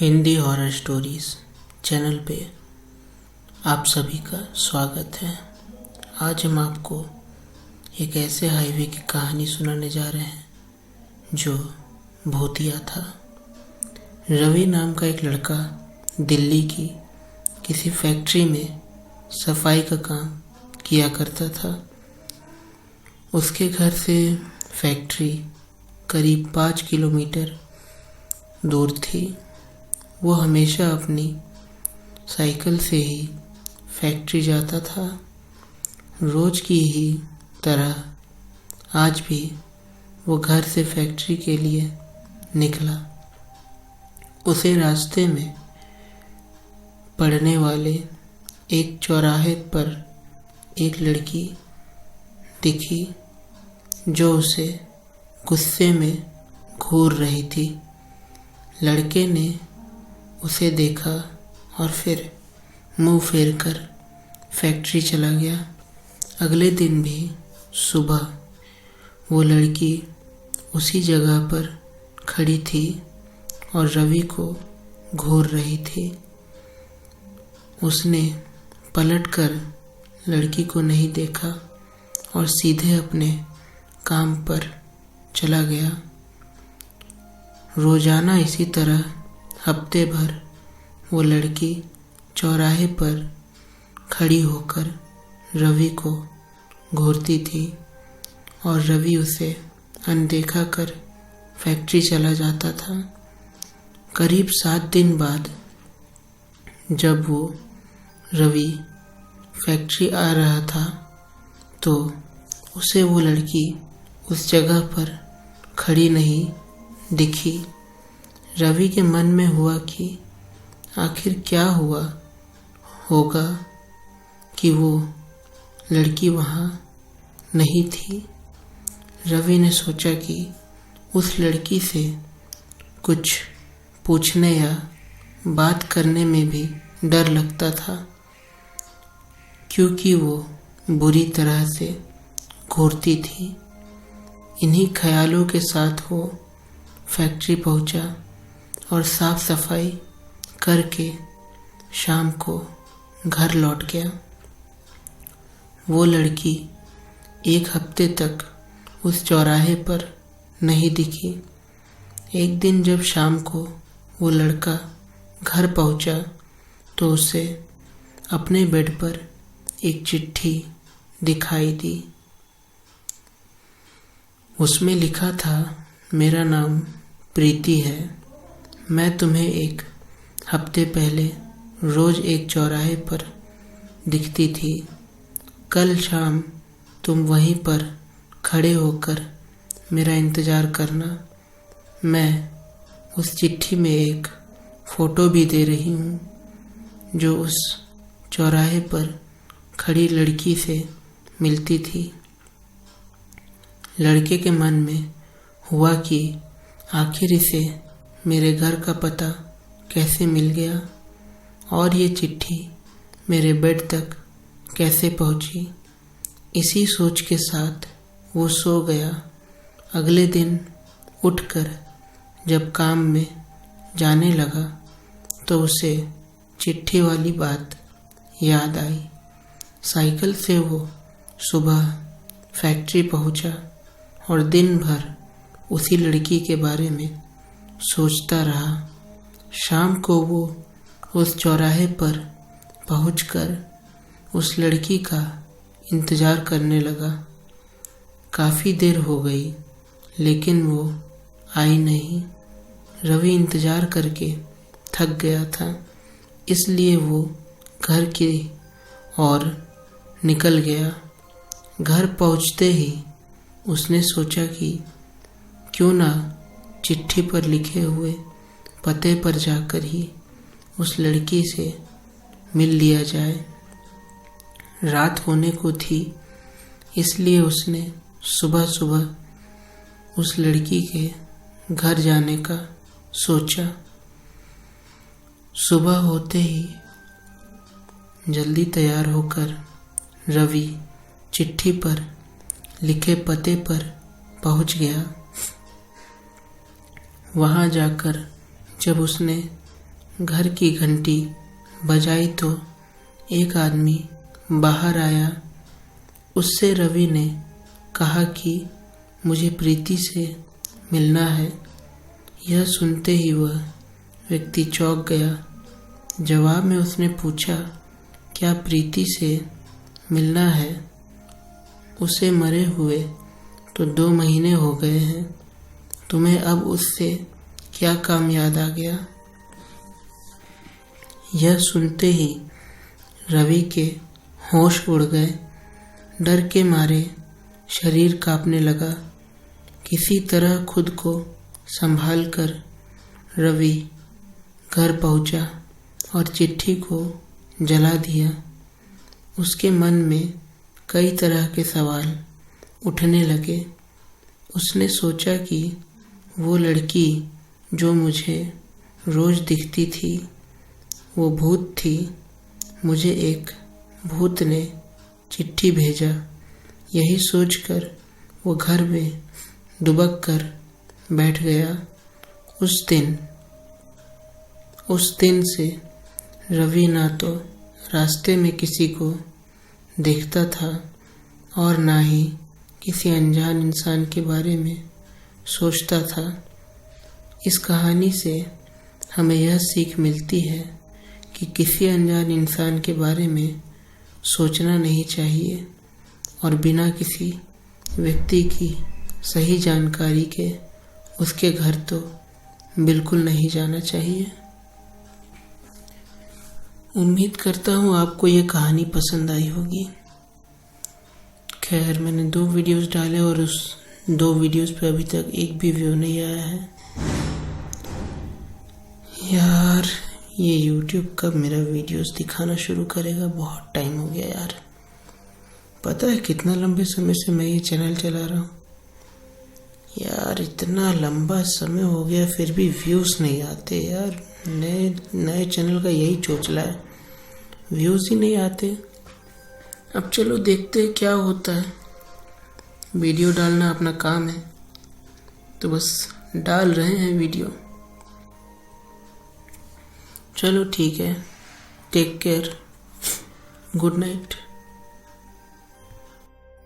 Hindi horror stories channel पे आप सभी का स्वागत है। आज हम आपको एक ऐसे हाईवे की कहानी सुनाने जा रहे हैं जो भूतिया था। रवि नाम का एक लड़का दिल्ली की किसी फैक्ट्री में सफाई का काम किया करता था। उसके घर से फैक्ट्री करीब 5 किलोमीटर दूर थी। वो हमेशा अपनी साइकिल से ही फैक्ट्री जाता था। रोज की ही तरह आज भी वो घर से फैक्ट्री के लिए निकला। उसे रास्ते में पड़ने वाले एक चौराहे पर एक लड़की दिखी जो उसे गुस्से में घूर रही थी। लड़के ने उसे देखा और फिर मुंह फेर कर फैक्ट्री चला गया। अगले दिन भी सुबह वो लड़की उसी जगह पर खड़ी थी और रवि को घूर रही थी। उसने पलटकर लड़की को नहीं देखा और सीधे अपने काम पर चला गया। रोजाना इसी तरह हफ्ते भर वो लड़की चौराहे पर खड़ी होकर रवि को घूरती थी और रवि उसे अनदेखा कर फैक्ट्री चला जाता था। करीब 7 दिन बाद जब वो रवि फैक्ट्री आ रहा था तो उसे वो लड़की उस जगह पर खड़ी नहीं दिखी। रवि के मन में हुआ कि आखिर क्या हुआ होगा कि वो लड़की वहाँ नहीं थी। रवि ने सोचा कि उस लड़की से कुछ पूछने या बात करने में भी डर लगता था क्योंकि वो बुरी तरह से घूरती थी। इन्हीं ख्यालों के साथ वो फैक्ट्री पहुंचा और साफ सफाई करके शाम को घर लौट गया। वो लड़की 1 हफ्ते तक उस चौराहे पर नहीं दिखी। एक दिन जब शाम को वो लड़का घर पहुंचा तो उसे अपने बेड पर एक चिट्ठी दिखाई दी। उसमें लिखा था, मेरा नाम प्रीति है। मैं तुम्हें 1 हफ्ते पहले रोज एक चौराहे पर दिखती थी। कल शाम तुम वहीं पर खड़े होकर मेरा इंतज़ार करना। मैं उस चिट्ठी में एक फ़ोटो भी दे रही हूँ जो उस चौराहे पर खड़ी लड़की से मिलती थी। लड़के के मन में हुआ कि आखिर इसे मेरे घर का पता कैसे मिल गया और ये चिट्ठी मेरे बेड तक कैसे पहुंची। इसी सोच के साथ वो सो गया। अगले दिन उठकर जब काम में जाने लगा तो उसे चिट्ठी वाली बात याद आई। साइकिल से वो सुबह फैक्ट्री पहुंचा और दिन भर उसी लड़की के बारे में सोचता रहा। शाम को वो उस चौराहे पर पहुंचकर उस लड़की का इंतज़ार करने लगा। काफ़ी देर हो गई लेकिन वो आई नहीं। रवि इंतज़ार करके थक गया था इसलिए वो घर की ओर निकल गया। घर पहुंचते ही उसने सोचा कि क्यों ना चिट्ठी पर लिखे हुए पते पर जाकर ही उस लड़की से मिल लिया जाए। रात होने को थी इसलिए उसने सुबह सुबह उस लड़की के घर जाने का सोचा। सुबह होते ही जल्दी तैयार होकर रवि चिट्ठी पर लिखे पते पर पहुंच गया। वहां जाकर जब उसने घर की घंटी बजाई तो एक आदमी बाहर आया। उससे रवि ने कहा कि मुझे प्रीति से मिलना है। यह सुनते ही वह व्यक्ति चौंक गया। जवाब में उसने पूछा, क्या प्रीति से मिलना है? उसे मरे हुए तो 2 महीने हो गए हैं। तुम्हें अब उससे क्या काम याद आ गया? यह सुनते ही रवि के होश उड़ गए। डर के मारे शरीर कांपने लगा। किसी तरह खुद को संभाल कर रवि घर पहुंचा और चिट्ठी को जला दिया। उसके मन में कई तरह के सवाल उठने लगे। उसने सोचा कि वो लड़की जो मुझे रोज दिखती थी वो भूत थी। मुझे एक भूत ने चिट्ठी भेजा। यही सोचकर वो घर में दुबक कर बैठ गया। उस दिन से रवि ना तो रास्ते में किसी को देखता था और ना ही किसी अनजान इंसान के बारे में सोचता था। इस कहानी से हमें यह सीख मिलती है कि किसी अनजान इंसान के बारे में सोचना नहीं चाहिए और बिना किसी व्यक्ति की सही जानकारी के उसके घर तो बिल्कुल नहीं जाना चाहिए। उम्मीद करता हूँ आपको ये कहानी पसंद आई होगी। खैर, मैंने 2 वीडियोस डाले और उस 2 वीडियोस पे अभी तक एक भी व्यू नहीं आया है। यार, ये YouTube कब मेरा वीडियोस दिखाना शुरू करेगा? बहुत टाइम हो गया यार। पता है कितना लंबे समय से मैं ये चैनल चला रहा हूँ यार। इतना लंबा समय हो गया फिर भी व्यूज़ नहीं आते यार। नए चैनल का यही चोचला है, व्यूज़ ही नहीं आते। अब चलो देखते हैं क्या होता है। वीडियो डालना अपना काम है तो बस डाल रहे हैं वीडियो। चलो ठीक है, टेक केयर, गुड नाइट।